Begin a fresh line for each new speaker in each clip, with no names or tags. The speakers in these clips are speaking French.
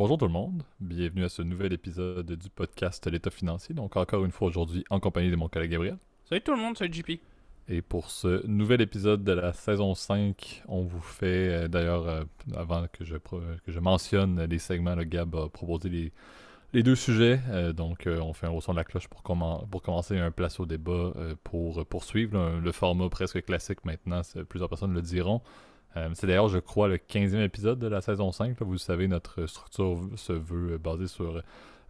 Bonjour tout le monde, bienvenue à ce nouvel épisode du podcast L'État financier. Donc encore une fois aujourd'hui en compagnie de mon collègue Gabriel.
Salut tout le monde, salut JP.
Et pour ce nouvel épisode de la saison 5, on vous fait avant que je mentionne les segments, le Gab a proposé les deux sujets. On fait un haut son de la cloche pour commencer un place au débat pour poursuivre le format presque classique maintenant, plusieurs personnes le diront. C'est d'ailleurs, je crois, le 15e épisode de la saison 5. Là. Vous le savez, notre structure se veut basée sur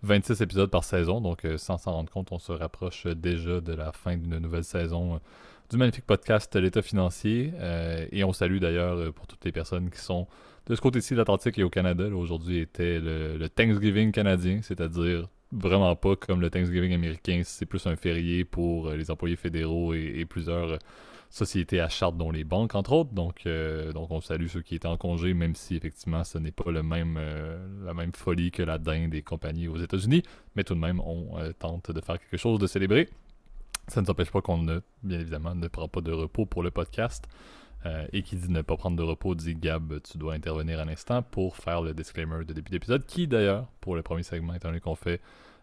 26 épisodes par saison. Donc, sans s'en rendre compte, on se rapproche déjà de la fin d'une nouvelle saison du magnifique podcast L'État financier. Et on salue d'ailleurs pour toutes les personnes qui sont de ce côté-ci de l'Atlantique et au Canada. Là, aujourd'hui était le Thanksgiving canadien, c'est-à-dire vraiment pas comme le Thanksgiving américain. C'est plus un férié pour les employés fédéraux et plusieurs sociétés à charte, dont les banques, entre autres. Donc on salue ceux qui étaient en congé, même si effectivement ce n'est pas la même folie que la dinde des compagnies aux États-Unis. Mais tout de même, on tente de faire quelque chose de célébré. Ça ne s'empêche pas bien évidemment, ne prend pas de repos pour le podcast. Et qui dit ne pas prendre de repos dit Gab, tu dois intervenir un instant pour faire le disclaimer de début d'épisode, qui d'ailleurs, pour le premier segment, étant donné qu'on fait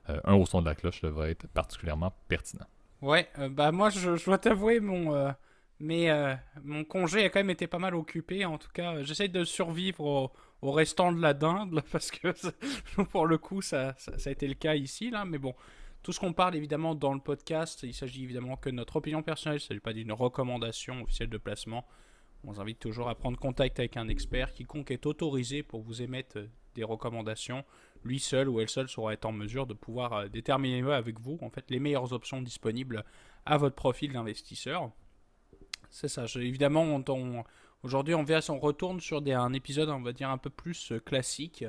un au son de la cloche, devrait être particulièrement pertinent.
Ouais, moi je dois t'avouer, mon congé a quand même été pas mal occupé. En tout cas, j'essaie de survivre au restant de la dinde, là, parce que pour le coup ça a été le cas ici, là. Mais bon, tout ce qu'on parle évidemment dans le podcast, il s'agit évidemment que de notre opinion personnelle, il ne s'agit pas d'une recommandation officielle de placement. On vous invite toujours à prendre contact avec un expert. Quiconque est autorisé pour vous émettre des recommandations, lui seul ou elle seule saura être en mesure de pouvoir déterminer avec vous en fait les meilleures options disponibles à votre profil d'investisseur. C'est ça. Évidemment, aujourd'hui on retourne sur un épisode, on va dire, un peu plus classique.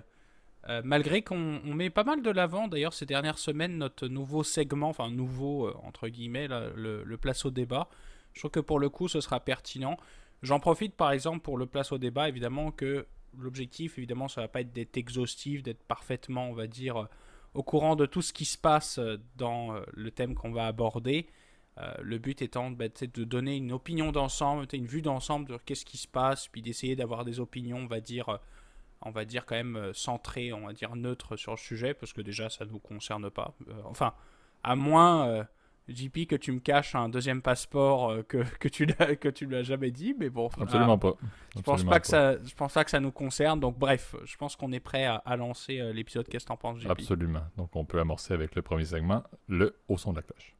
Malgré qu'on met pas mal de l'avant, d'ailleurs, ces dernières semaines, notre nouveau segment, enfin nouveau entre guillemets, là, le place au débat. Je trouve que pour le coup, ce sera pertinent. J'en profite par exemple pour le place au débat, évidemment que l'objectif, évidemment, ça va pas être d'être exhaustif, d'être parfaitement, on va dire, au courant de tout ce qui se passe dans le thème qu'on va aborder. Le but étant de donner une opinion d'ensemble, une vue d'ensemble sur qu'est-ce qui se passe, puis d'essayer d'avoir des opinions, on va dire quand même centrées, on va dire neutres sur le sujet, parce que déjà ça ne nous concerne pas. Enfin, à moins JP, que tu me caches un deuxième passeport que tu l'as jamais dit, mais bon,
Absolument pas. Absolument pas.
je pense pas que ça nous concerne. Donc bref, je pense qu'on est prêt à lancer l'épisode. Qu'est-ce que t'en penses, JP?
Absolument. Donc on peut amorcer avec le premier segment, le au son de la cloche.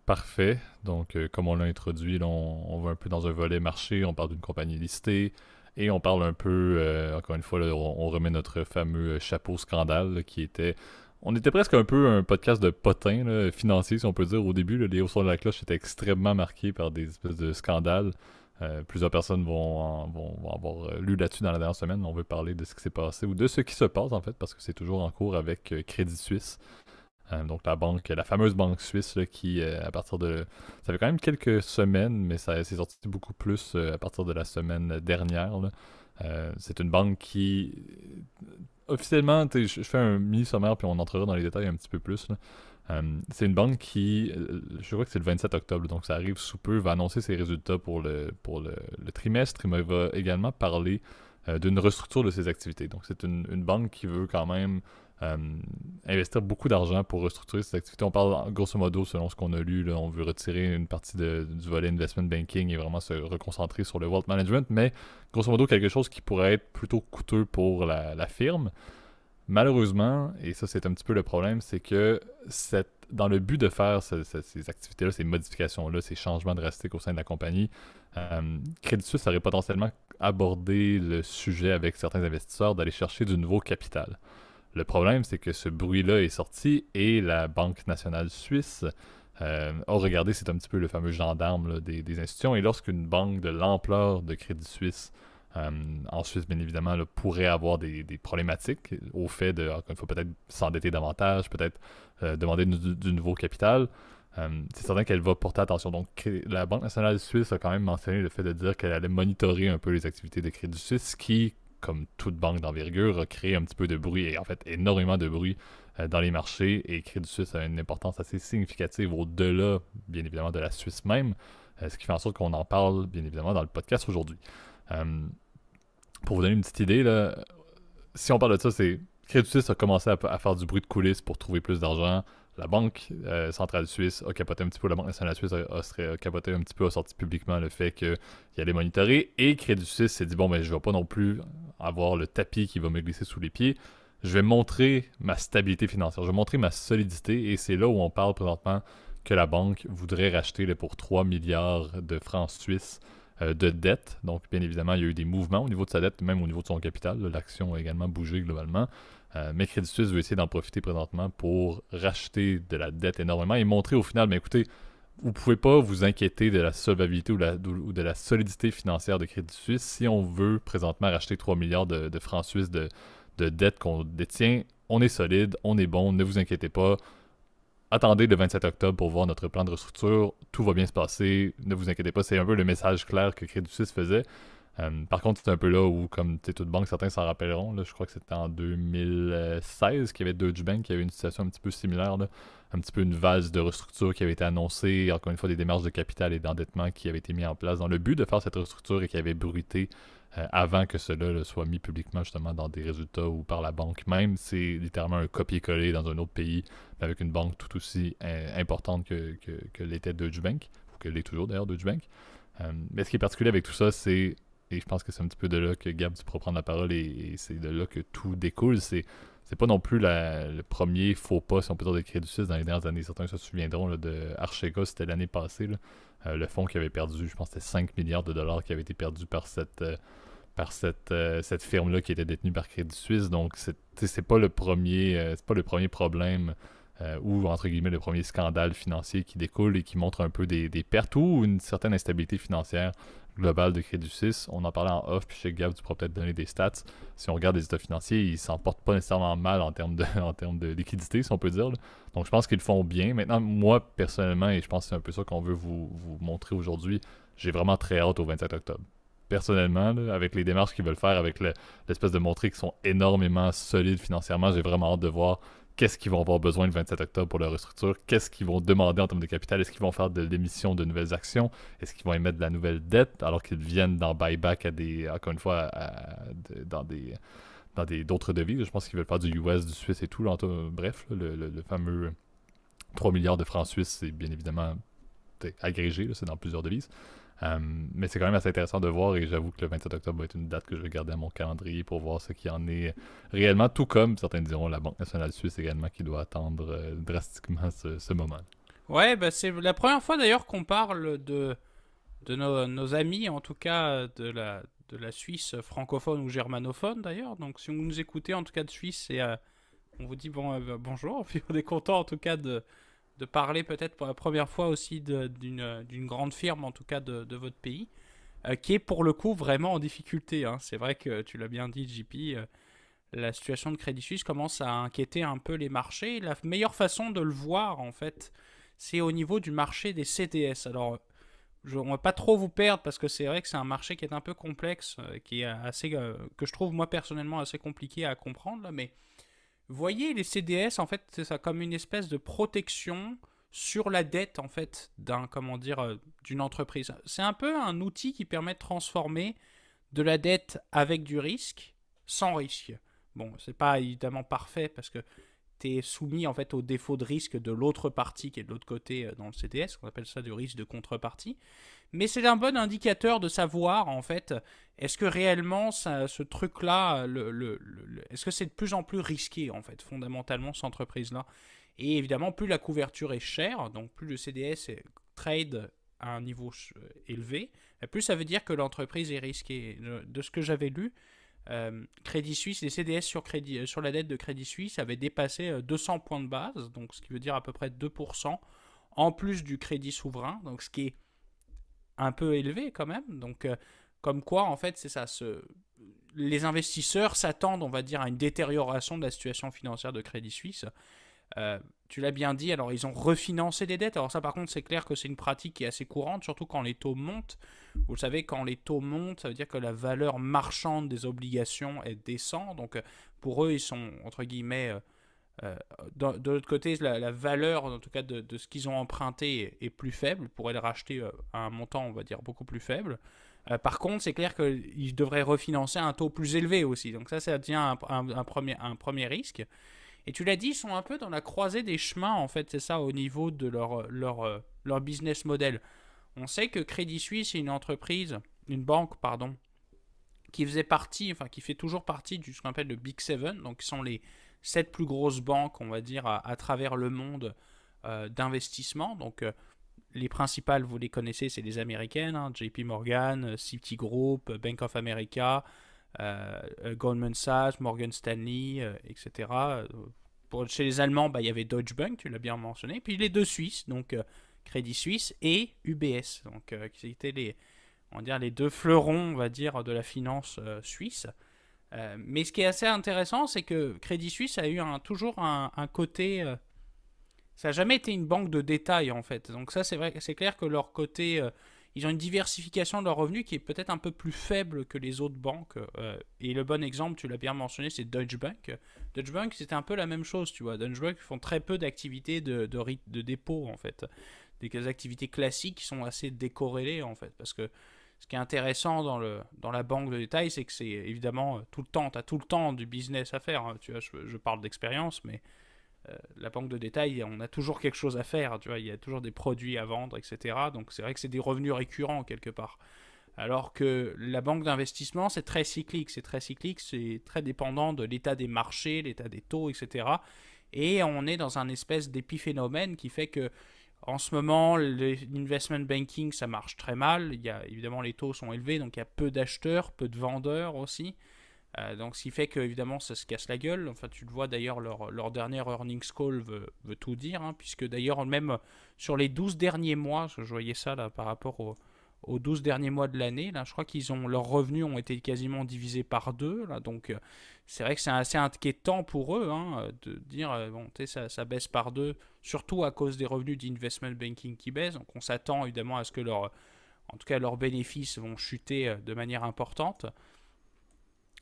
Parfait. Donc, comme on l'a introduit, là, on va un peu dans un volet marché, on parle d'une compagnie listée, et on parle un peu, encore une fois, là, on remet notre fameux chapeau scandale, là, qui était... On était presque un peu un podcast de potins là, financiers, si on peut dire. Au début, là, les hauts sons de la cloche étaient extrêmement marqués par des espèces de scandales. Plusieurs personnes vont avoir lu là-dessus dans la dernière semaine. On veut parler de ce qui s'est passé, ou de ce qui se passe, en fait, parce que c'est toujours en cours avec Crédit Suisse. Donc la fameuse banque suisse là, qui, à partir de... Ça fait quand même quelques semaines, mais ça s'est sorti beaucoup plus à partir de la semaine dernière. Là. C'est une banque qui, officiellement, je fais un mini-sommaire, puis on entrera dans les détails un petit peu plus. Là. C'est une banque qui, je crois que c'est le 27 octobre, donc ça arrive sous peu, va annoncer ses résultats pour le trimestre, mais va également parler d'une restructure de ses activités. Donc c'est une banque qui veut quand même euh, investir beaucoup d'argent pour restructurer ses activités. On parle grosso modo, selon ce qu'on a lu, là, on veut retirer une partie du volet investment banking et vraiment se reconcentrer sur le wealth management, mais grosso modo quelque chose qui pourrait être plutôt coûteux pour la firme. Malheureusement, et ça c'est un petit peu le problème, c'est que dans le but de faire ces activités-là, ces modifications-là, ces changements drastiques au sein de la compagnie, Crédit Suisse aurait potentiellement abordé le sujet avec certains investisseurs d'aller chercher du nouveau capital. Le problème, c'est que ce bruit-là est sorti et la Banque nationale suisse a regardé, c'est un petit peu le fameux gendarme là, des institutions, et lorsqu'une banque de l'ampleur de Crédit Suisse en Suisse, bien évidemment, là, pourrait avoir des problématiques au fait de, encore une fois, peut-être s'endetter davantage, peut-être demander du nouveau capital. C'est certain qu'elle va porter attention. Donc, la Banque nationale suisse a quand même mentionné le fait de dire qu'elle allait monitorer un peu les activités de Crédit Suisse, qui, comme toute banque d'envergure, a créé un petit peu de bruit, et en fait énormément de bruit dans les marchés, et Crédit Suisse a une importance assez significative au-delà, bien évidemment, de la Suisse même, ce qui fait en sorte qu'on en parle, bien évidemment, dans le podcast aujourd'hui. Pour vous donner une petite idée, là, si on parle de ça, c'est Crédit Suisse a commencé à faire du bruit de coulisses pour trouver plus d'argent. La Banque centrale suisse a capoté un petit peu, la Banque nationale suisse a capoté un petit peu, a sorti publiquement le fait qu'il allait monitorer. Et Crédit Suisse s'est dit, bon, ben, je vais pas non plus avoir le tapis qui va me glisser sous les pieds. Je vais montrer ma stabilité financière, je vais montrer ma solidité. Et c'est là où on parle présentement que la banque voudrait racheter là, pour 3 milliards de francs suisses de dette. Donc, bien évidemment, il y a eu des mouvements au niveau de sa dette, même au niveau de son capital. L'action a également bougé globalement. Mais Crédit Suisse veut essayer d'en profiter présentement pour racheter de la dette énormément et montrer au final, mais écoutez, vous ne pouvez pas vous inquiéter de la solvabilité ou de la solidité financière de Crédit Suisse si on veut présentement racheter 3 milliards de francs suisses de dette qu'on détient. On est solide, on est bon, ne vous inquiétez pas. Attendez le 27 octobre pour voir notre plan de restructure. Tout va bien se passer. Ne vous inquiétez pas. C'est un peu le message clair que Crédit Suisse faisait. Par contre, c'est un peu là où, comme toute banque, certains s'en rappelleront. Là, je crois que c'était en 2016 qu'il y avait Deutsche Bank qui avait une situation un petit peu similaire. Là. Un petit peu une vase de restructure qui avait été annoncée. Encore une fois, des démarches de capital et d'endettement qui avaient été mis en place dans le but de faire cette restructure et qui avait bruité avant que cela là, soit mis publiquement justement dans des résultats ou par la banque même. C'est littéralement un copier-coller dans un autre pays, mais avec une banque tout aussi importante que l'était Deutsche Bank, ou que l'est toujours d'ailleurs Deutsche Bank. Mais ce qui est particulier avec tout ça, c'est, et je pense que c'est un petit peu de là que Gab, tu pourras prendre la parole, et c'est de là que tout découle, c'est pas non plus le premier faux pas, si on peut dire, de Crédit Suisse dans les dernières années. Certains se souviendront là, de Archega, c'était l'année passée, là. Le fonds qui avait perdu, je pense que c'était 5 milliards de dollars qui avaient été perdus par cette firme-là qui était détenue par Crédit Suisse. Donc, c'est pas le premier, c'est pas le premier problème ou, entre guillemets, le premier scandale financier qui découle et qui montre un peu des pertes ou une certaine instabilité financière globale de Crédit Suisse. On en parlait en off, puis chez Gab, tu pourras peut-être donner des stats. Si on regarde les états financiers, ils s'en portent pas nécessairement mal en termes de liquidité, si on peut dire, là. Donc, je pense qu'ils le font bien. Maintenant, moi, personnellement, et je pense que c'est un peu ça qu'on veut vous montrer aujourd'hui, j'ai vraiment très hâte au 27 octobre. Personnellement, là, avec les démarches qu'ils veulent faire, avec l'espèce de montrer qu'ils sont énormément solides financièrement, j'ai vraiment hâte de voir qu'est-ce qu'ils vont avoir besoin le 27 octobre pour leur restructure, qu'est-ce qu'ils vont demander en termes de capital, est-ce qu'ils vont faire de l'émission de nouvelles actions, est-ce qu'ils vont émettre de la nouvelle dette alors qu'ils viennent d'en buyback encore une fois, dans d'autres devises. Je pense qu'ils veulent faire du US, du Suisse et tout. Là, bref, là, le fameux 3 milliards de francs suisses, c'est bien évidemment agrégé, là, c'est dans plusieurs devises. Mais c'est quand même assez intéressant de voir et j'avoue que le 27 octobre va être une date que je vais garder à mon calendrier pour voir ce qui en est réellement, tout comme certains diront la Banque nationale suisse également qui doit attendre drastiquement ce moment.
Ouais, bah c'est la première fois d'ailleurs qu'on parle de nos amis, en tout cas de la Suisse francophone ou germanophone d'ailleurs. Donc si vous nous écoutez en tout cas de Suisse, on vous dit bonjour, puis on est content en tout cas de parler peut-être pour la première fois aussi d'une grande firme en tout cas de votre pays, qui est pour le coup vraiment en difficulté, hein. C'est vrai que tu l'as bien dit JP, la situation de Crédit Suisse commence à inquiéter un peu les marchés. La meilleure façon de le voir en fait, c'est au niveau du marché des CDS. Alors on va pas trop vous perdre parce que c'est vrai que c'est un marché qui est un peu complexe, qui est assez, que je trouve moi personnellement assez compliqué à comprendre là, mais voyez les CDS en fait c'est ça comme une espèce de protection sur la dette en fait d'une entreprise. C'est un peu un outil qui permet de transformer de la dette avec du risque sans risque. Bon, c'est pas évidemment parfait parce que tu es soumis en fait au défaut de risque de l'autre partie qui est de l'autre côté dans le CDS, on appelle ça du risque de contrepartie. Mais c'est un bon indicateur de savoir en fait, est-ce que réellement ce truc-là, est-ce que c'est de plus en plus risqué en fait, fondamentalement cette entreprise-là. Et évidemment, plus la couverture est chère, donc plus le CDS trade à un niveau élevé, plus ça veut dire que l'entreprise est risquée. De ce que j'avais lu, Crédit Suisse, les CDS sur la dette de Crédit Suisse avaient dépassé 200 points de base, donc ce qui veut dire à peu près 2%, en plus du crédit souverain, donc ce qui est un peu élevé quand même. Donc, comme quoi, en fait, c'est ça. Les investisseurs s'attendent, on va dire, à une détérioration de la situation financière de Crédit Suisse. Tu l'as bien dit, alors ils ont refinancé des dettes. Alors ça, par contre, c'est clair que c'est une pratique qui est assez courante, surtout quand les taux montent. Vous le savez, quand les taux montent, ça veut dire que la valeur marchande des obligations descend. Donc, pour eux, ils sont, entre guillemets, de l'autre côté, la valeur, en tout cas, de ce qu'ils ont emprunté est plus faible. Ils pourraient le racheter à un montant, on va dire, beaucoup plus faible. Par contre, c'est clair qu'ils devraient refinancer à un taux plus élevé aussi. Donc ça devient un premier risque. Et tu l'as dit, ils sont un peu dans la croisée des chemins, en fait, c'est ça, au niveau de leur business model. On sait que Crédit Suisse est une banque, pardon, qui faisait partie, enfin qui fait toujours partie du ce qu'on appelle le Big Seven, donc qui sont les 7 plus grosses banques, on va dire, à travers le monde d'investissement. Donc les principales, vous les connaissez, c'est les américaines, hein, JP Morgan, Citigroup, Bank of America, Goldman Sachs, Morgan Stanley, etc. Chez les Allemands, il y avait Deutsche Bank, tu l'as bien mentionné, puis les deux Suisses, donc Crédit Suisse et UBS, donc qui étaient on va dire, les deux fleurons, on va dire, de la finance suisse. Mais ce qui est assez intéressant, c'est que Crédit Suisse a eu toujours un côté. Ça n'a jamais été une banque de détail, en fait. Donc, ça, c'est vrai, c'est clair que leur côté. Ils ont une diversification de leurs revenus qui est peut-être un peu plus faible que les autres banques. Et le bon exemple, tu l'as bien mentionné, c'est Deutsche Bank. Deutsche Bank, c'était un peu la même chose, tu vois. Deutsche Bank font très peu d'activités de dépôt, en fait. Des activités classiques qui sont assez décorrélées, en fait. Parce que ce qui est intéressant dans la banque de détail, c'est que c'est évidemment tout le temps, tu as tout le temps du business à faire. Hein. Tu vois, je parle d'expérience, mais la banque de détail, on a toujours quelque chose à faire. Tu vois, il y a toujours des produits à vendre, etc. Donc c'est vrai que c'est des revenus récurrents quelque part. Alors que la banque d'investissement, c'est très cyclique. C'est très dépendant de l'état des marchés, l'état des taux, etc. Et on est dans un espèce d'épiphénomène qui fait que en ce moment, l'investment banking, ça marche très mal. Évidemment, les taux sont élevés, donc il y a peu d'acheteurs, peu de vendeurs aussi. Donc, ce qui fait que, évidemment, ça se casse la gueule. Enfin, tu le vois d'ailleurs, leur dernière earnings call veut tout dire, hein, puisque d'ailleurs, même sur les 12 derniers mois, je voyais ça là, par rapport aux 12 derniers mois de l'année, là, je crois leurs revenus ont été quasiment divisés par deux. Là, donc, c'est vrai que c'est assez inquiétant pour eux hein, de dire, bon, ça baisse par deux, surtout à cause des revenus d'investment banking qui baissent. Donc, on s'attend évidemment à ce que en tout cas, leurs bénéfices vont chuter de manière importante.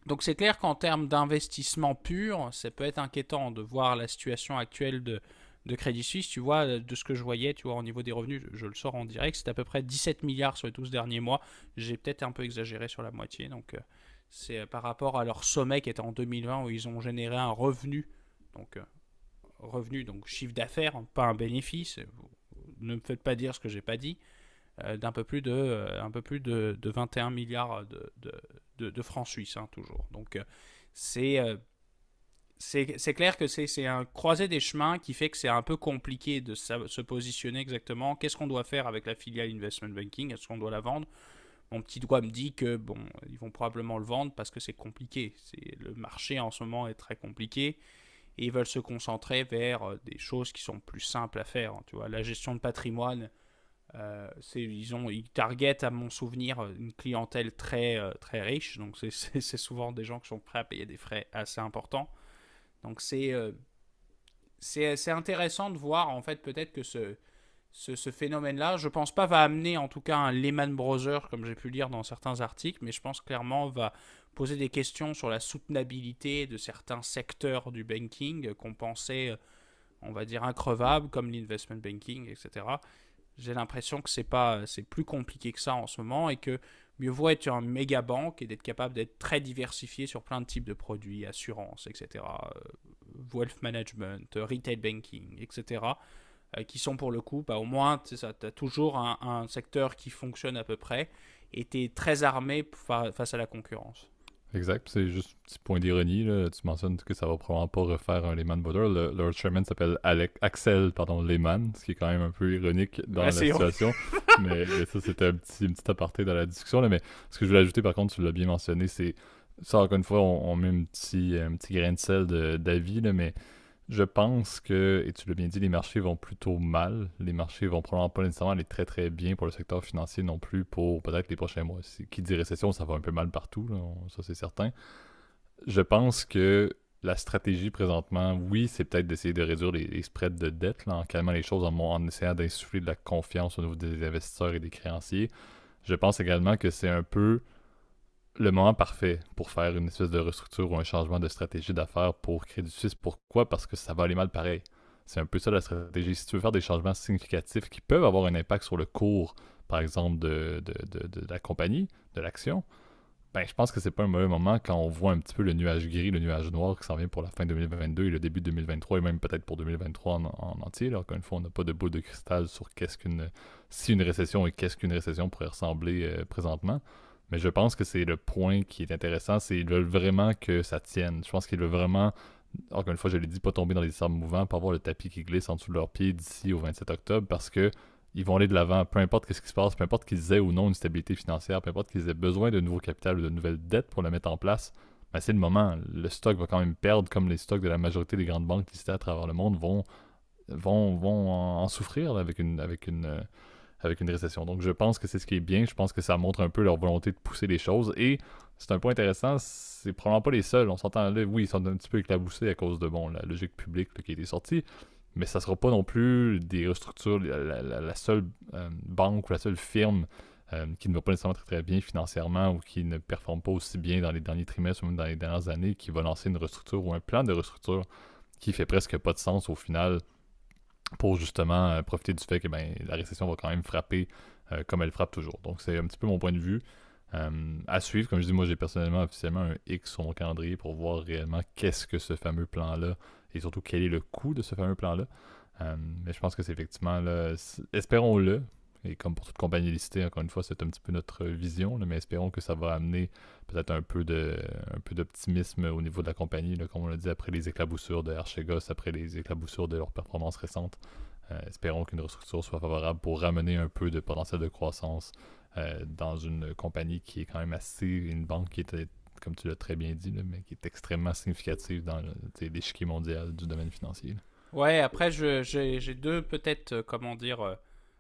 Donc c'est clair qu'en termes d'investissement pur, ça peut être inquiétant de voir la situation actuelle de Crédit Suisse. Tu vois, de ce que je voyais, tu vois, au niveau des revenus, je le sors en direct, c'est à peu près 17 milliards sur les 12 derniers mois. J'ai peut-être un peu exagéré sur la moitié. Donc c'est par rapport à leur sommet qui était en 2020 où ils ont généré un revenu. Donc chiffre d'affaires, pas un bénéfice. Ne me faites pas dire ce que j'ai pas dit. Un peu plus de 21 milliards de francs suisses, hein, toujours. Donc, c'est clair que c'est un croisé des chemins qui fait que c'est un peu compliqué de se positionner exactement. Qu'est-ce qu'on doit faire avec la filiale Investment Banking? Est-ce qu'on doit la vendre? Mon petit doigt me dit que, bon, ils vont probablement le vendre parce que c'est compliqué. Le marché en ce moment est très compliqué. Et ils veulent se concentrer vers des choses qui sont plus simples à faire. Tu vois, la gestion de patrimoine, ils targetent, à mon souvenir, une clientèle très riche. Donc, c'est souvent des gens qui sont prêts à payer des frais assez importants. Donc, c'est intéressant de voir, en fait, peut-être que ce phénomène-là, je pense pas va amener, en tout cas, un Lehman Brothers, comme j'ai pu lire dans certains articles, mais je pense clairement va poser des questions sur la soutenabilité de certains secteurs du banking qu'on pensait, on va dire, increvables, comme l'investment banking, etc. J'ai l'impression que c'est plus compliqué que ça en ce moment et que mieux vaut être une méga banque et d'être capable d'être très diversifié sur plein de types de produits, assurance, etc., wealth management, retail banking, etc., qui sont pour le coup, au moins, tu as toujours un secteur qui fonctionne à peu près et tu es très armé face à la concurrence.
Exact. C'est juste un petit point d'ironie. Là. Tu mentionnes que ça va probablement pas refaire un Lehman Brothers. Leur chairman s'appelle Axel Lehman, ce qui est quand même un peu ironique dans la situation. mais ça, c'était un petit aparté dans la discussion. Là. Mais ce que je voulais ajouter, par contre, tu l'as bien mentionné, c'est ça, encore une fois, on met un petit grain de sel d'avis, là, mais je pense que, et tu l'as bien dit, les marchés vont plutôt mal. Les marchés vont probablement pas nécessairement aller très très bien pour le secteur financier non plus pour peut-être les prochains mois. Qui dit récession, ça va un peu mal partout, là, ça c'est certain. Je pense que la stratégie présentement, oui, c'est peut-être d'essayer de réduire les spreads de dette là, en calmant les choses, en essayant d'insuffler de la confiance au niveau des investisseurs et des créanciers. Je pense également que c'est un peu le moment parfait pour faire une espèce de restructure ou un changement de stratégie d'affaires pour Crédit Suisse. Pourquoi? Parce que ça va aller mal pareil. C'est un peu ça la stratégie. Si tu veux faire des changements significatifs qui peuvent avoir un impact sur le cours par exemple, de la compagnie, de l'action, ben, je pense que c'est pas un mauvais moment quand on voit un petit peu le nuage gris, le nuage noir qui s'en vient pour la fin 2022 et le début 2023 et même peut-être pour 2023 en entier. Là. Encore une fois, on n'a pas de boule de cristal sur si une récession et qu'est-ce qu'une récession pourrait ressembler présentement. Mais je pense que c'est le point qui est intéressant, c'est qu'ils veulent vraiment que ça tienne. Je pense qu'ils veulent vraiment, encore une fois, je l'ai dit, pas tomber dans les sables mouvants, pas avoir le tapis qui glisse en dessous de leurs pieds d'ici au 27 octobre parce que ils vont aller de l'avant, peu importe ce qui se passe, peu importe qu'ils aient ou non une stabilité financière, peu importe qu'ils aient besoin de nouveau capital ou de nouvelles dettes pour le mettre en place, ben c'est le moment. Le stock va quand même perdre, comme les stocks de la majorité des grandes banques listées à travers le monde vont en souffrir là, avec une récession. Donc je pense que c'est ce qui est bien, je pense que ça montre un peu leur volonté de pousser les choses, et c'est un point intéressant, c'est probablement pas les seuls, on s'entend là, oui, ils sont un petit peu éclaboussés à cause de, la logique publique là, qui a été sortie, mais ça sera pas non plus des restructures, la seule banque ou la seule firme qui ne va pas nécessairement très très bien financièrement ou qui ne performe pas aussi bien dans les derniers trimestres ou même dans les dernières années, qui va lancer une restructure ou un plan de restructure qui fait presque pas de sens au final pour justement profiter du fait que la récession va quand même frapper comme elle frappe toujours. Donc c'est un petit peu mon point de vue. À suivre, comme je dis, moi j'ai personnellement officiellement un X sur mon calendrier pour voir réellement qu'est-ce que ce fameux plan-là et surtout quel est le coût de ce fameux plan-là. Mais je pense que c'est effectivement là, espérons-le, et comme pour toute compagnie listée, encore une fois, c'est un petit peu notre vision, là, mais espérons que ça va amener peut-être un peu d'optimisme au niveau de la compagnie, là, comme on l'a dit, après les éclaboussures de Archegos, après les éclaboussures de leurs performances récentes. Espérons qu'une restructure soit favorable pour ramener un peu de potentiel de croissance dans une compagnie qui est quand même une banque qui est, comme tu l'as très bien dit, là, mais qui est extrêmement significative dans l'échiquier mondial du domaine financier. Là.
Ouais, après, j'ai deux, peut-être, comment dire,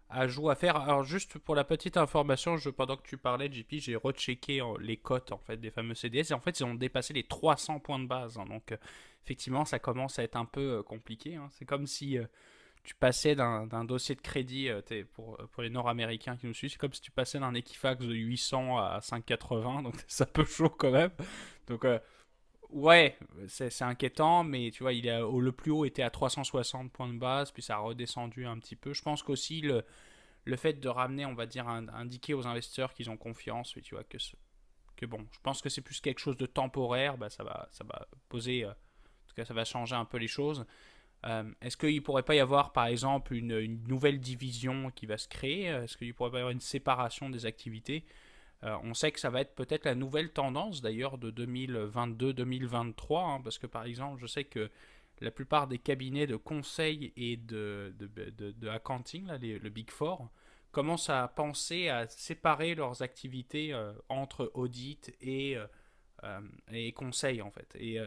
ajouts à faire. Alors, juste pour la petite information, pendant que tu parlais, JP, j'ai rechecké les cotes, en fait, des fameux CDS. Et en fait, ils ont dépassé les 300 points de base. Hein. Donc, effectivement, ça commence à être un peu compliqué. Hein. C'est comme si tu passais d'un dossier de crédit, pour les Nord-Américains qui nous suivent, c'est comme si tu passais d'un Equifax de 800 à 580. Donc, c'est un peu chaud quand même. Donc, ouais, c'est inquiétant, mais tu vois, le plus haut était à 360 points de base, puis ça a redescendu un petit peu. Je pense qu'aussi le fait de ramener, on va dire, indiquer aux investisseurs qu'ils ont confiance, tu vois, que bon, je pense que c'est plus quelque chose de temporaire, bah, ça va poser, en tout cas, ça va changer un peu les choses. Est-ce qu'il ne pourrait pas y avoir, par exemple, une nouvelle division qui va se créer? Est-ce qu'il ne pourrait pas y avoir une séparation des activités? On sait que ça va être peut-être la nouvelle tendance d'ailleurs de 2022-2023, hein, parce que par exemple, je sais que la plupart des cabinets de conseil et de accounting, là, le Big Four, commencent à penser à séparer leurs activités entre audit et conseil en fait. Et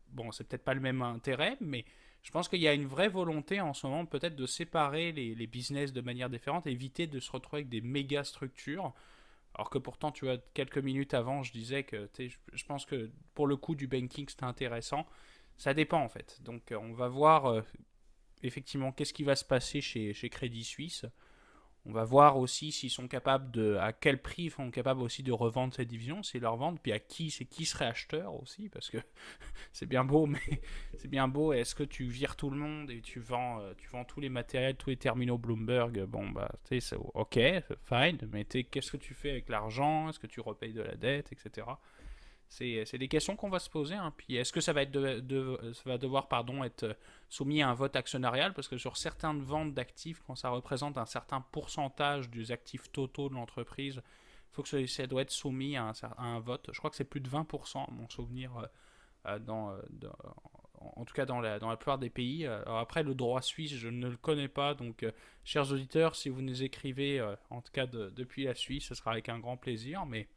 bon, c'est peut-être pas le même intérêt, mais je pense qu'il y a une vraie volonté en ce moment peut-être de séparer les business de manière différente, éviter de se retrouver avec des méga structures. Alors que pourtant, tu vois, quelques minutes avant, je disais que je pense que pour le coup du banking, c'était intéressant. Ça dépend en fait. Donc on va voir effectivement qu'est-ce qui va se passer chez Crédit Suisse. On va voir aussi s'ils sont capables à quel prix ils sont capables aussi de revendre cette division, s'ils leur vendent, puis qui serait acheteur aussi, parce que c'est bien beau, mais c'est bien beau. Est-ce que tu vires tout le monde et tu vends tous les matériels, tous les terminaux Bloomberg? Bon, bah, tu sais, c'est ok, fine, mais qu'est-ce que tu fais avec l'argent? Est-ce que tu repayes de la dette, etc. C'est des questions qu'on va se poser. Hein. Puis est-ce que ça va ça va devoir être soumis à un vote actionnarial? Parce que sur certaines ventes d'actifs, quand ça représente un certain pourcentage des actifs totaux de l'entreprise, il faut que ça doit être soumis à un vote. Je crois que c'est plus de 20%, à mon souvenir, en tout cas dans la plupart des pays. Alors après, le droit suisse, je ne le connais pas. Donc, chers auditeurs, si vous nous écrivez, en tout cas depuis la Suisse, ce sera avec un grand plaisir. Mais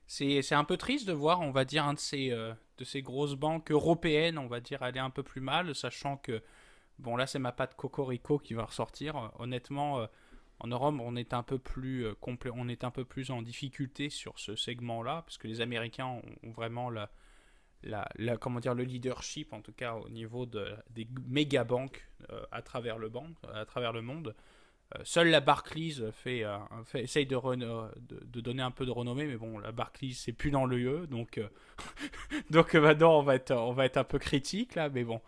c'est un peu triste de voir, on va dire, un de ces grosses banques européennes, on va dire, aller un peu plus mal, sachant que, bon, là, c'est ma patte Cocorico qui va ressortir. Honnêtement, en Europe, on est un peu plus complet, on est un peu plus en difficulté sur ce segment-là, parce que les Américains ont vraiment comment dire, le leadership, en tout cas au niveau des méga banques à travers le monde. Seule la Barclays essaye de donner un peu de renommée, mais bon, la Barclays c'est plus dans l'UE, donc donc maintenant on va être un peu critique là, mais bon,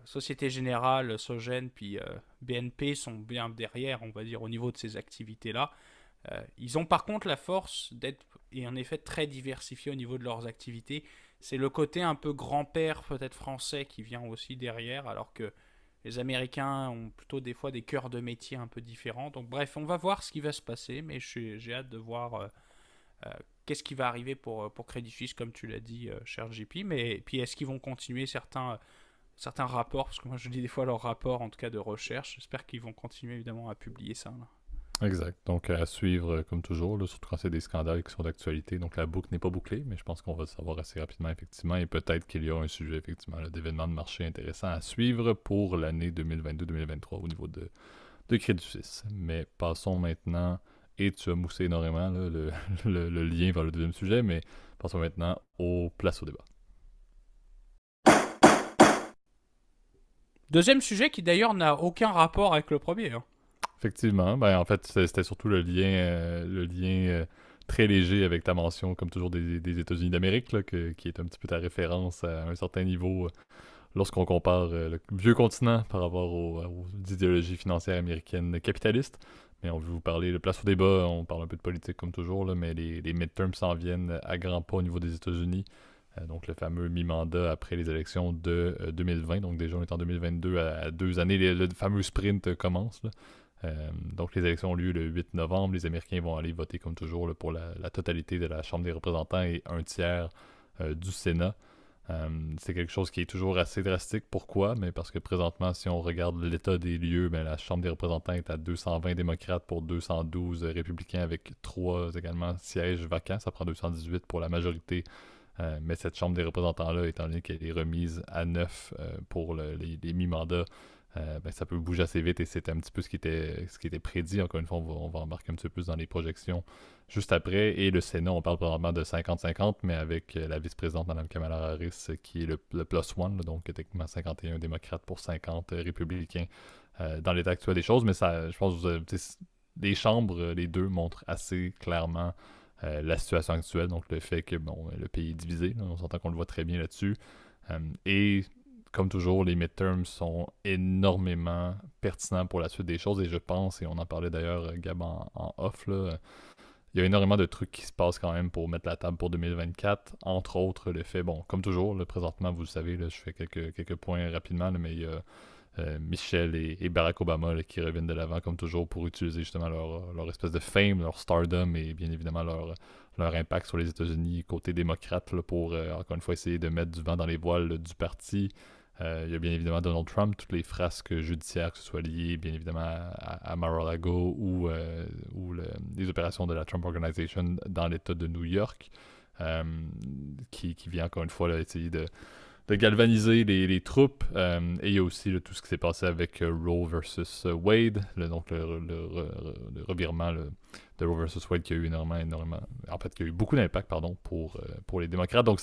Société Générale, Sogène, puis BNP sont bien derrière, on va dire, au niveau de ces activités-là. Ils ont par contre la force d'être, et en effet, très diversifiés au niveau de leurs activités. C'est le côté un peu grand-père, peut-être français, qui vient aussi derrière, alors que les Américains ont plutôt des fois des cœurs de métier un peu différents. Donc bref, on va voir ce qui va se passer, mais j'ai hâte de voir qu'est-ce qui va arriver pour Credit Suisse, comme tu l'as dit, cher JP. Mais puis est-ce qu'ils vont continuer certains rapports, parce que moi je dis des fois leurs rapports, en tout cas de recherche. J'espère qu'ils vont continuer évidemment à publier ça, là.
Exact. Donc, à suivre comme toujours, là, surtout quand c'est des scandales qui sont d'actualité. Donc, la boucle n'est pas bouclée, mais je pense qu'on va le savoir assez rapidement, effectivement. Et peut-être qu'il y a un sujet, effectivement, là, d'événements de marché intéressants à suivre pour l'année 2022-2023 au niveau de Crédit Suisse. Mais passons maintenant, et tu as moussé énormément là, le lien vers le deuxième sujet, mais passons maintenant aux places au débat.
Deuxième sujet qui d'ailleurs n'a aucun rapport avec le premier, hein.
Effectivement, ben en fait, c'était surtout le lien très léger avec ta mention, comme toujours, des États-Unis d'Amérique, là, qui est un petit peu ta référence à un certain niveau lorsqu'on compare le vieux continent par rapport aux idéologies financières américaines capitalistes. Mais on veut vous parler de place au débat, on parle un peu de politique comme toujours, là, mais les midterms s'en viennent à grands pas au niveau des États-Unis. Donc le fameux mi-mandat après les élections de 2020. Donc déjà on est en 2022 à 2 années. Le fameux sprint commence, là. Donc les élections ont lieu le 8 novembre. Les Américains vont aller voter comme toujours là, pour la totalité de la Chambre des représentants et un tiers du Sénat. C'est quelque chose qui est toujours assez drastique. Pourquoi? Mais parce que présentement, si on regarde l'état des lieux, ben, la Chambre des représentants est à 220 démocrates pour 212 républicains avec 3 également sièges vacants. Ça prend 218 pour la majorité. Mais cette Chambre des représentants-là, étant donné qu'elle est remise à 9 pour les mi-mandats, ben, ça peut bouger assez vite et c'est un petit peu ce qui était prédit. Encore une fois, on va embarquer un petit peu plus dans les projections juste après. Et le Sénat, on parle probablement de 50-50, mais avec la vice-présidente, Mme Kamala Harris, qui est le plus one, là, donc techniquement 51 démocrates pour 50 républicains dans l'état actuel des choses. Mais ça, je pense que les chambres, les deux, montrent assez clairement la situation actuelle, donc le fait que bon, le pays est divisé, là, on s'entend qu'on le voit très bien là-dessus. Et comme toujours, les midterms sont énormément pertinents pour la suite des choses et je pense, et on en parlait d'ailleurs, Gab, en off, là, il y a énormément de trucs qui se passent quand même pour mettre la table pour 2024. Entre autres, le fait, bon, comme toujours, là, présentement, vous le savez, là, je fais quelques points rapidement, là, mais il y a Michelle et Barack Obama là, qui reviennent de l'avant comme toujours pour utiliser justement leur espèce de fame, leur stardom et bien évidemment leur impact sur les États-Unis côté démocrate là, pour encore une fois essayer de mettre du vent dans les voiles là, du parti. Il y a bien évidemment Donald Trump, toutes les frasques judiciaires, que ce soit liées bien évidemment à Mar-a-Lago ou les opérations de la Trump Organization dans l'État de New York, qui vient encore une fois là, essayer de galvaniser les troupes. Et il y a aussi là, tout ce qui s'est passé avec Roe versus Wade, donc le revirement de Roe versus Wade qui a eu énormément, en fait, qui a eu beaucoup d'impact, pardon, pour les démocrates. Donc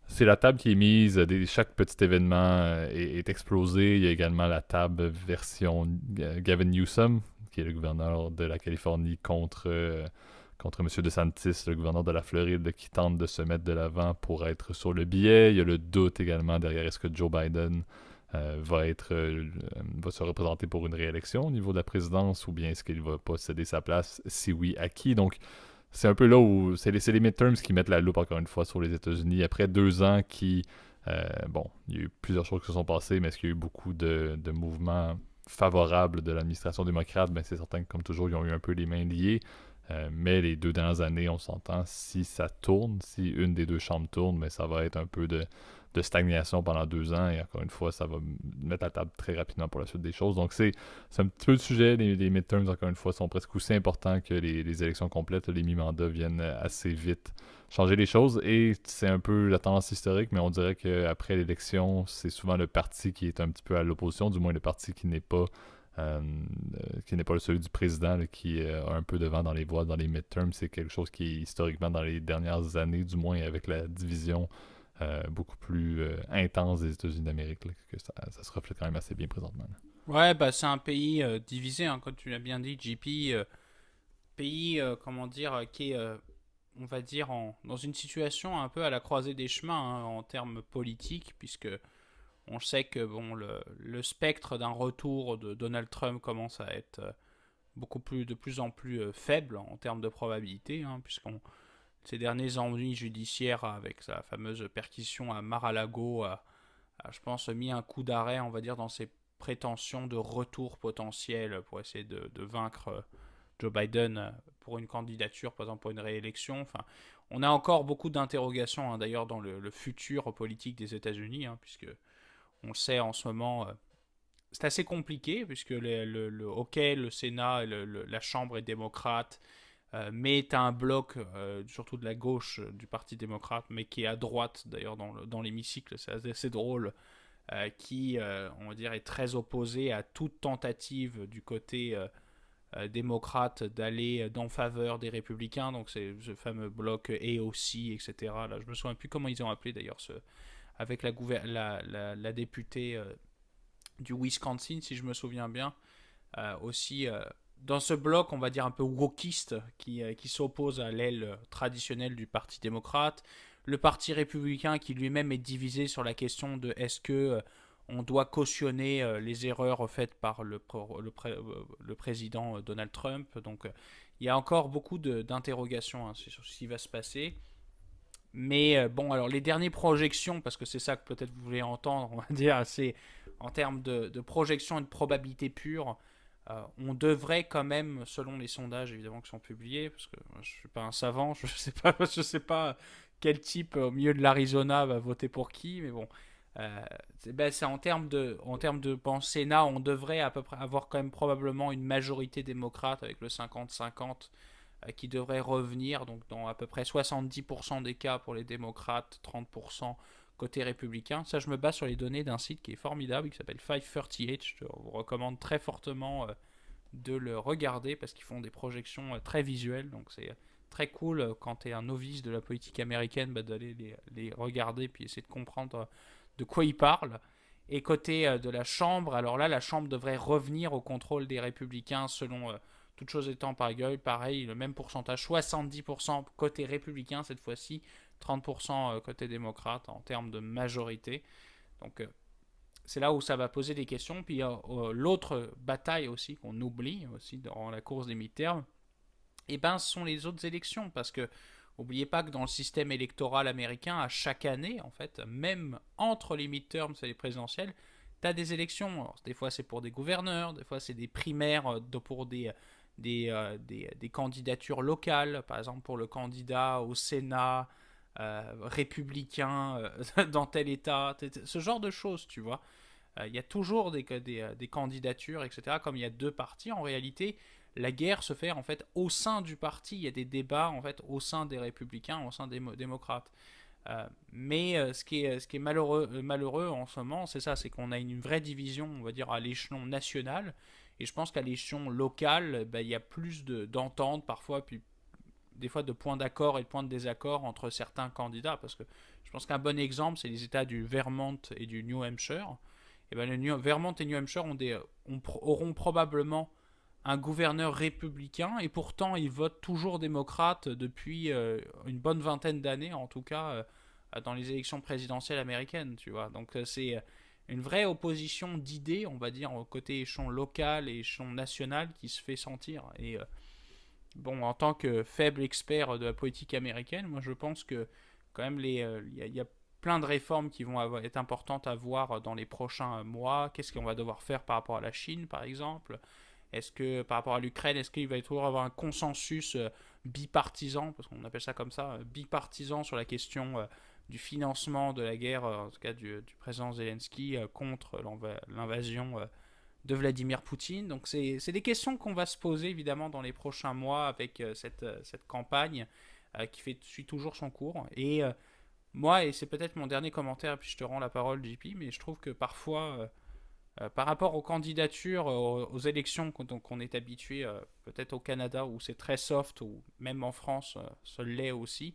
c'est la table qui est mise, chaque petit événement est explosé. Il y a également la table version Gavin Newsom, qui est le gouverneur de la Californie, contre M. DeSantis, le gouverneur de la Floride, qui tente de se mettre de l'avant pour être sur le billet. Il y a le doute également derrière est-ce que Joe Biden va se représenter pour une réélection au niveau de la présidence ou bien est-ce qu'il va pas céder sa place, si oui, à qui. Donc c'est un peu là où c'est les midterms qui mettent la loupe encore une fois sur les États-Unis après 2 ans bon, il y a eu plusieurs choses qui se sont passées, mais est-ce qu'il y a eu beaucoup de mouvements favorables de l'administration démocrate? Ben c'est certain que comme toujours, ils ont eu un peu les mains liées. Mais les 2 dernières années, on s'entend, si ça tourne, si une des deux chambres tourne, mais ça va être un peu de stagnation pendant 2 ans. Et encore une fois, ça va mettre la table très rapidement pour la suite des choses. Donc c'est un petit peu le sujet. Les midterms, encore une fois, sont presque aussi importants que les élections complètes. Les mi-mandats viennent assez vite changer les choses. Et c'est un peu la tendance historique, mais on dirait qu'après l'élection, c'est souvent le parti qui est un petit peu à l'opposition, du moins le parti euh, qui n'est pas celui du président là, qui a un peu de vent dans les voiles dans les midterms. C'est quelque chose qui est historiquement dans les dernières années, du moins avec la division beaucoup plus intense des États-Unis d'Amérique, là, que ça se reflète quand même assez bien présentement, là.
Ouais, bah c'est un pays divisé, hein, comme tu l'as bien dit, JP. Pays, comment dire, qui est, on va dire, dans une situation un peu à la croisée des chemins, hein, en termes politiques, puisque On sait que bon, le spectre d'un retour de Donald Trump commence à être de plus en plus faible en termes de probabilité, hein, puisqu'on ces derniers ennuis judiciaires avec sa fameuse perquisition à Mar-a-Lago je pense, mis un coup d'arrêt, on va dire, dans ses prétentions de retour potentiel pour essayer de vaincre Joe Biden pour une candidature, par exemple pour une réélection. Enfin, on a encore beaucoup d'interrogations, hein, d'ailleurs, dans le futur politique des États-Unis, hein, puisque on le sait en ce moment, c'est assez compliqué, puisque le Sénat et la Chambre est démocrate, mais tu as un bloc, surtout de la gauche du Parti démocrate, mais qui est à droite d'ailleurs dans l'hémicycle, c'est assez drôle, qui, on va dire, est très opposé à toute tentative du côté démocrate d'aller en faveur des républicains, donc c'est ce fameux bloc AOC, etc. Là, je me souviens plus comment ils ont appelé d'ailleurs avec la députée du Wisconsin, si je me souviens bien, aussi dans ce bloc, on va dire un peu wokiste, qui s'oppose à l'aile traditionnelle du Parti démocrate, le Parti républicain qui lui-même est divisé sur la question de est-ce que on doit cautionner les erreurs faites par le président Donald Trump. Donc il y a encore beaucoup d'interrogations, hein, sur ce qui va se passer. Mais bon, alors les dernières projections, parce que c'est ça que peut-être vous voulez entendre, on va dire, c'est en termes de projection et de probabilité pure, on devrait quand même, selon les sondages évidemment qui sont publiés, parce que moi, je suis pas un savant, je sais pas quel type au milieu de l'Arizona va voter pour qui, mais bon, c'est en termes de bon, Sénat, on devrait à peu près avoir quand même probablement une majorité démocrate avec le 50-50 qui devrait revenir, donc dans à peu près 70% des cas pour les démocrates, 30% côté républicain. Ça, je me base sur les données d'un site qui est formidable, qui s'appelle 538. Je vous recommande très fortement de le regarder parce qu'ils font des projections très visuelles. Donc c'est très cool quand tu es un novice de la politique américaine d'aller les regarder puis essayer de comprendre de quoi ils parlent. Et côté de la Chambre, alors là, la Chambre devrait revenir au contrôle des républicains selon toutes choses étant pareil, le même pourcentage, 70% côté républicain cette fois-ci, 30% côté démocrate en termes de majorité. Donc c'est là où ça va poser des questions. Puis l'autre bataille aussi qu'on oublie aussi dans la course des midterms, eh ben, ce sont les autres élections. Parce que n'oubliez pas que dans le système électoral américain, à chaque année, en fait, même entre les midterms et les présidentielles, tu as des élections. Alors, des fois, c'est pour des gouverneurs, des fois, c'est des primaires pour des candidatures locales, par exemple pour le candidat au Sénat républicain dans tel État, ce genre de choses, tu vois. Il y a toujours des candidatures, etc. Comme il y a deux partis, en réalité, la guerre se fait en fait au sein du parti. Il y a des débats en fait au sein des républicains, au sein des démocrates. Mais ce qui est malheureux en ce moment, c'est ça, c'est qu'on a une vraie division, on va dire, à l'échelon national. Et je pense qu'à l'échelon local, ben, il y a plus d'entente parfois, puis des fois de points d'accord et de points de désaccord entre certains candidats. Parce que je pense qu'un bon exemple, c'est les États du Vermont et du New Hampshire. Et ben, Vermont et New Hampshire auront probablement un gouverneur républicain et pourtant ils votent toujours démocrate depuis une bonne vingtaine d'années, en tout cas dans les élections présidentielles américaines, tu vois. Donc c'est une vraie opposition d'idées, on va dire, au côté échelon local et échelon national qui se fait sentir. Et bon, en tant que faible expert de la politique américaine, moi je pense que quand même y a plein de réformes qui vont être importantes à voir dans les prochains mois. Qu'est-ce qu'on va devoir faire par rapport à la Chine, par exemple? Est-ce que par rapport à l'Ukraine, est-ce qu'il va toujours avoir un consensus bipartisan, parce qu'on appelle ça comme ça, bipartisan sur la question du financement de la guerre, en tout cas du président Zelensky, contre l'invasion de Vladimir Poutine. Donc c'est des questions qu'on va se poser évidemment dans les prochains mois avec cette campagne suit toujours son cours. Et moi, et c'est peut-être mon dernier commentaire, puis je te rends la parole, JP, mais je trouve que parfois, par rapport aux candidatures, aux élections qu'on est habitué, peut-être au Canada où c'est très soft, ou même en France, ça l'est aussi,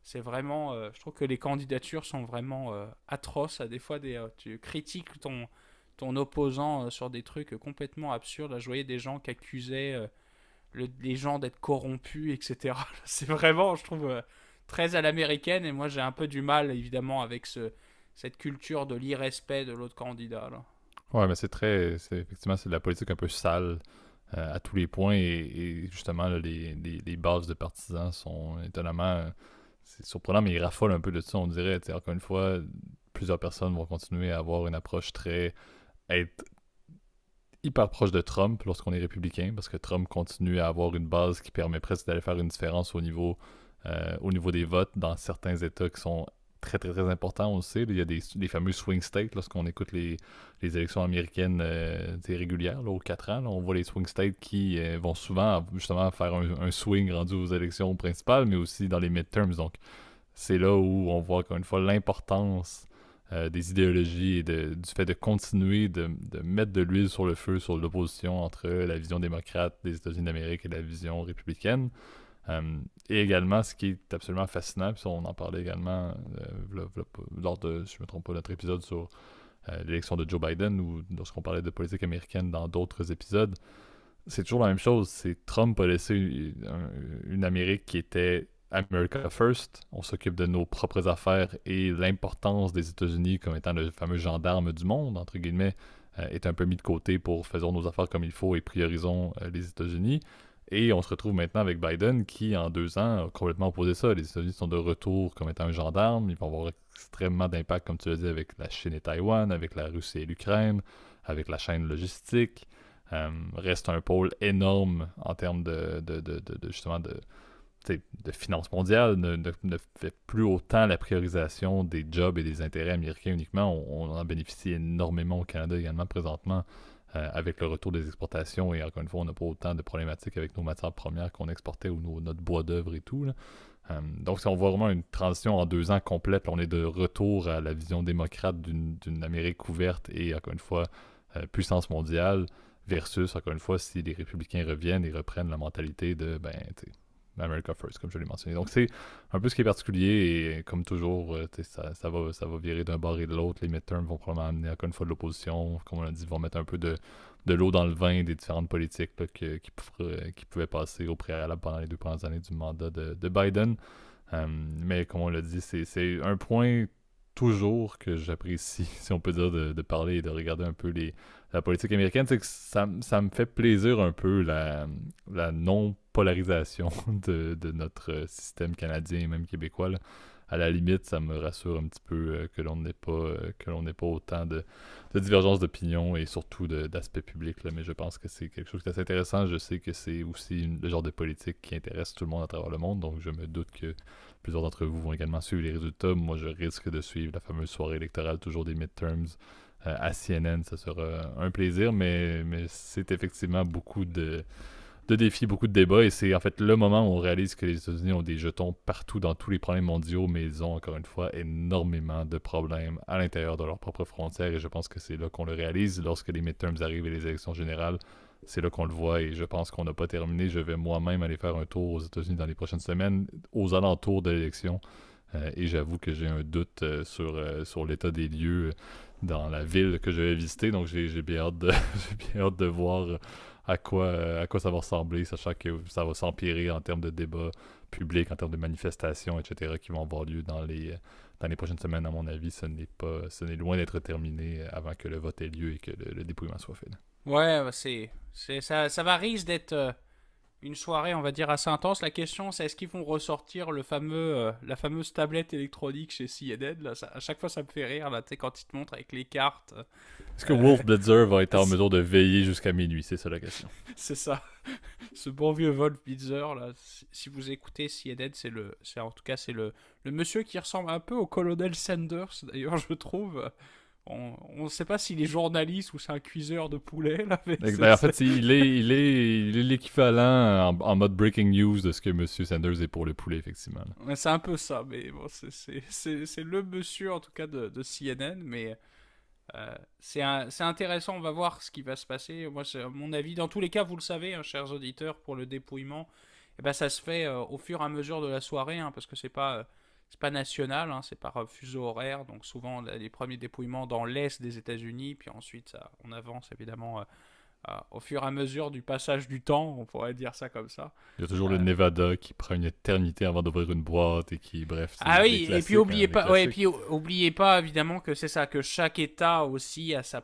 c'est vraiment, je trouve que les candidatures sont vraiment atroces. À des fois, tu critiques ton opposant sur des trucs complètement absurdes. Là, je voyais des gens qui accusaient les gens d'être corrompus, etc. C'est vraiment, je trouve, très à l'américaine. Et moi, j'ai un peu du mal, évidemment, avec cette culture de l'irrespect de l'autre candidat, là.
Ouais, mais effectivement, c'est de la politique un peu sale à tous les points et justement, là, les bases de partisans sont étonnamment, c'est surprenant, mais ils raffolent un peu de ça, on dirait. Tu sais, encore une fois, plusieurs personnes vont continuer à avoir une approche être hyper proche de Trump lorsqu'on est républicain, parce que Trump continue à avoir une base qui permet presque d'aller faire une différence au niveau des votes dans certains États qui sont très très très importants, on le sait. Il y a des fameux swing states lorsqu'on écoute les élections américaines régulières aux 4 ans. Là, on voit les swing states qui vont souvent justement faire un swing rendu aux élections principales, mais aussi dans les midterms. Donc c'est là où on voit encore une fois l'importance des idéologies et du fait de continuer de mettre de l'huile sur le feu sur l'opposition entre la vision démocrate des États-Unis d'Amérique et la vision républicaine. Et également, ce qui est absolument fascinant, puis on en parlait également lors de, si je ne me trompe pas, notre épisode sur l'élection de Joe Biden ou lorsqu'on parlait de politique américaine dans d'autres épisodes, c'est toujours la même chose. C'est Trump a laissé une Amérique qui était America First. On s'occupe de nos propres affaires et l'importance des États-Unis comme étant le fameux gendarme du monde, entre guillemets, est un peu mis de côté pour faisons nos affaires comme il faut et priorisons les États-Unis. Et on se retrouve maintenant avec Biden qui, en 2 ans, a complètement opposé ça. Les États-Unis sont de retour comme étant un gendarme. Ils vont avoir extrêmement d'impact, comme tu l'as dit, avec la Chine et Taïwan, avec la Russie et l'Ukraine, avec la chaîne logistique. Reste un pôle énorme en termes justement de finances mondiales, ne fait plus autant la priorisation des jobs et des intérêts américains uniquement. On en bénéficie énormément au Canada également présentement avec le retour des exportations et encore une fois, on n'a pas autant de problématiques avec nos matières premières qu'on exportait ou notre bois d'œuvre et tout. Là. Donc, si on voit vraiment une transition en 2 ans complète, là, on est de retour à la vision démocrate d'une Amérique ouverte et encore une fois, puissance mondiale versus, encore une fois, si les républicains reviennent et reprennent la mentalité de, America First, comme je l'ai mentionné. Donc, c'est un peu ce qui est particulier et comme toujours, ça va virer d'un bord et de l'autre. Les midterms vont probablement amener encore une fois de l'opposition. Comme on l'a dit, vont mettre un peu de l'eau dans le vin des différentes politiques là, qui pouvaient passer au préalable pendant les 2 premières années du mandat de Biden. Mais comme on l'a dit, c'est un point toujours que j'apprécie, si on peut dire, de parler et de regarder un peu la politique américaine, c'est que ça me fait plaisir un peu la non-polarisation de notre système canadien et même québécois. Là. À la limite, ça me rassure un petit peu que l'on n'ait pas autant de divergences d'opinion et surtout d'aspect public. Là. Mais je pense que c'est quelque chose d'assez intéressant. Je sais que c'est aussi le genre de politique qui intéresse tout le monde à travers le monde, donc je me doute que plusieurs d'entre vous vont également suivre les résultats. Moi, je risque de suivre la fameuse soirée électorale, toujours des midterms à CNN. Ça sera un plaisir, mais c'est effectivement beaucoup de défis, beaucoup de débats. Et c'est en fait le moment où on réalise que les États-Unis ont des jetons partout dans tous les problèmes mondiaux, mais ils ont encore une fois énormément de problèmes à l'intérieur de leurs propres frontières. Et je pense que c'est là qu'on le réalise lorsque les midterms arrivent et les élections générales. C'est là qu'on le voit et je pense qu'on n'a pas terminé. Je vais moi-même aller faire un tour aux États-Unis dans les prochaines semaines, aux alentours de l'élection. Et j'avoue que j'ai un doute sur l'état des lieux dans la ville que je vais visiter. Donc j'ai bien hâte j'ai bien hâte de voir à quoi ça va ressembler, sachant que ça va s'empirer en termes de débats publics, en termes de manifestations, etc., qui vont avoir lieu dans les prochaines semaines. À mon avis, ce n'est loin d'être terminé avant que le vote ait lieu et que le dépouillement soit fait.
Ouais, bah, ça va risque d'être une soirée, on va dire, assez intense. La question, c'est est-ce qu'ils vont ressortir la fameuse tablette électronique chez CNN là, à chaque fois, ça me fait rire, là, tu sais, quand ils te montrent avec les cartes.
Est-ce que Wolf Blitzer va être en mesure de veiller jusqu'à minuit? C'est ça la question.
C'est ça. Ce bon vieux Wolf Blitzer, là. Si vous écoutez CNN, en tout cas, c'est le monsieur qui ressemble un peu au colonel Sanders, d'ailleurs, je trouve. On ne sait pas s'il est journaliste ou c'est un cuiseur de poulet, là. Mais
En fait, il est l'équivalent en mode breaking news de ce que M. Sanders est pour le poulet, effectivement.
Ouais, c'est un peu ça, mais bon, c'est le monsieur, en tout cas, de CNN, mais c'est intéressant, on va voir ce qui va se passer. Moi, à mon avis, dans tous les cas, vous le savez, hein, chers auditeurs, pour le dépouillement, eh ben, ça se fait au fur et à mesure de la soirée, hein, parce que c'est pas national, hein, c'est par fuseau horaire, donc souvent les premiers dépouillements dans l'est des États-Unis, puis ensuite on avance évidemment au fur et à mesure du passage du temps, on pourrait dire ça comme ça.
Il y a toujours le
Euh,
Nevada qui prend une éternité avant d'ouvrir une boîte et qui, bref, c'est
Ah
des
oui, et puis
classiques, hein,
oubliez
des
pas, ouais, et
classiques.
puis oubliez pas évidemment que c'est ça, que chaque État aussi a ses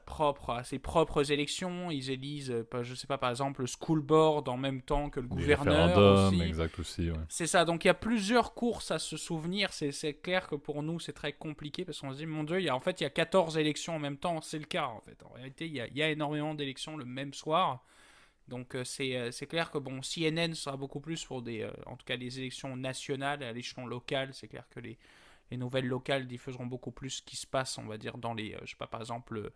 propres élections. Ils élisent, je sais pas, par exemple, le school board en même temps que le
Des
gouverneur
référendums,
aussi.
exact aussi, ouais.
C'est ça, donc il y a plusieurs courses à se souvenir. C'est clair que pour nous, c'est très compliqué parce qu'on se dit, mon Dieu, en fait, il y a 14 élections en même temps. C'est le cas, en fait. En réalité, il y a énormément d'élections le même soir. Donc c'est clair que bon, CNN sera beaucoup plus pour en tout cas les élections nationales à l'échelon local. C'est clair que les nouvelles locales diffuseront beaucoup plus ce qui se passe, on va dire, dans je sais pas, par exemple,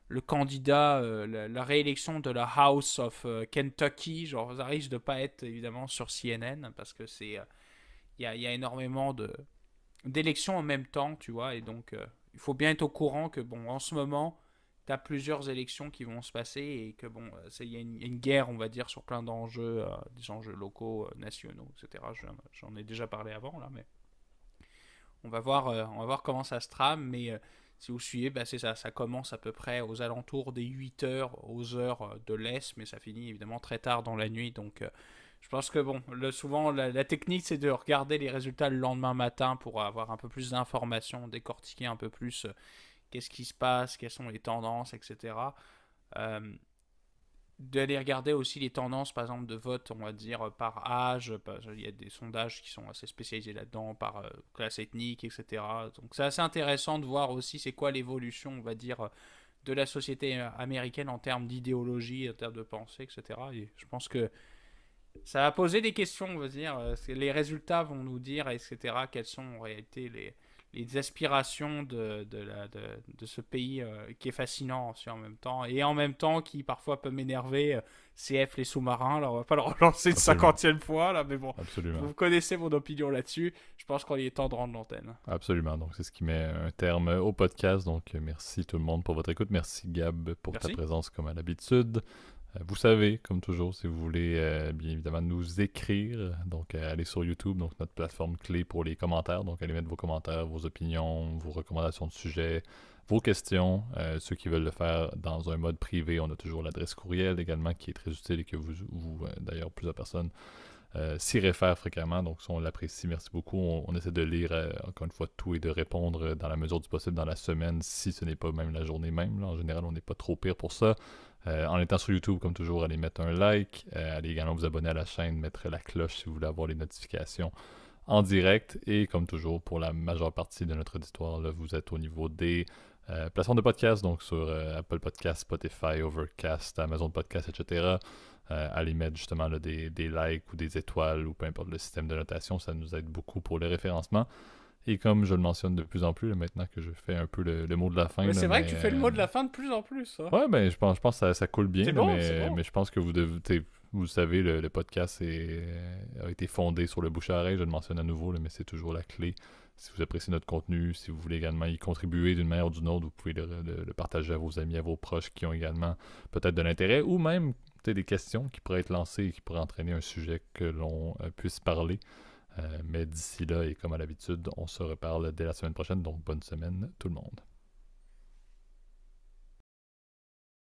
le candidat, la réélection de la House of Kentucky, genre, ça risque de pas être évidemment sur CNN parce que il y a énormément d'élections en même temps, tu vois, et donc il faut bien être au courant que, bon, en ce moment, tu as plusieurs élections qui vont se passer et que, bon, il y a une guerre, on va dire, sur plein d'enjeux, des enjeux locaux, nationaux, etc. J'en ai déjà parlé avant, là, mais on va voir comment ça se trame, mais si vous suivez, bah, c'est ça, ça commence à peu près aux alentours des 8 heures, aux heures de l'Est, mais ça finit évidemment très tard dans la nuit, donc je pense que bon, souvent la technique c'est de regarder les résultats le lendemain matin pour avoir un peu plus d'informations, décortiquer un peu plus qu'est-ce qui se passe, quelles sont les tendances, etc. Euh, D'aller regarder aussi les tendances, par exemple, de vote, on va dire, par âge. Il y a des sondages qui sont assez spécialisés là-dedans, par classe ethnique, etc. Donc c'est assez intéressant de voir aussi c'est quoi l'évolution, on va dire, de la société américaine en termes d'idéologie, en termes de pensée, etc. Et je pense que ça va poser des questions, on va dire. Les résultats vont nous dire, etc., quelles sont en réalité les aspirations de ce pays qui est fascinant aussi en même temps. Et en même temps qui parfois peut m'énerver. CF les sous-marins, alors on va pas le relancer une
Absolument.
cinquantième fois, là, mais bon,
Absolument.
vous connaissez mon opinion là-dessus. Je pense qu'il est temps de rendre l'antenne.
Absolument. Donc, c'est ce qui met un terme au podcast. Donc, merci tout le monde pour votre écoute. Merci Gab pour ta
Merci.
présence comme à l'habitude. Vous savez, comme toujours, si vous voulez bien évidemment nous écrire, donc allez sur YouTube, donc notre plateforme clé pour les commentaires. Donc, allez mettre vos commentaires, vos opinions, vos recommandations de sujets, vos questions. Ceux qui veulent le faire dans un mode privé, on a toujours l'adresse courriel également qui est très utile et que d'ailleurs, plusieurs personnes s'y réfèrent fréquemment, donc ça, on l'apprécie, merci beaucoup. On essaie de lire, encore une fois, tout et de répondre dans la mesure du possible dans la semaine, si ce n'est pas même la journée même. Là. En général, on n'est pas trop pire pour ça. En étant sur YouTube, comme toujours, allez mettre un like, allez également vous abonner à la chaîne, mettre la cloche si vous voulez avoir les notifications en direct. Et comme toujours, pour la majeure partie de notre auditoire, là, vous êtes au niveau des plateformes de podcast, donc sur Apple Podcast, Spotify, Overcast, Amazon Podcast, etc. Allez mettre justement là, des likes ou des étoiles ou peu importe le système de notation, ça nous aide beaucoup pour le référencement. Et comme je le mentionne de plus en plus, là, maintenant que je fais un peu le mot de la fin,
Mais
là,
c'est vrai que tu fais le mot de la fin de plus en plus. Hein.
ouais, ben je pense que ça coule bien,
C'est
là,
bon, c'est bon.
mais je pense que vous le savez, le podcast a été fondé sur le bouche à oreille, je le mentionne à nouveau, là, mais c'est toujours la clé. Si vous appréciez notre contenu, si vous voulez également y contribuer d'une manière ou d'une autre, vous pouvez le partager à vos amis, à vos proches qui ont également peut-être de l'intérêt, ou même des questions qui pourraient être lancées et qui pourraient entraîner un sujet que l'on puisse parler. Mais d'ici là, et comme à l'habitude, on se reparle dès la semaine prochaine, donc bonne semaine tout le monde.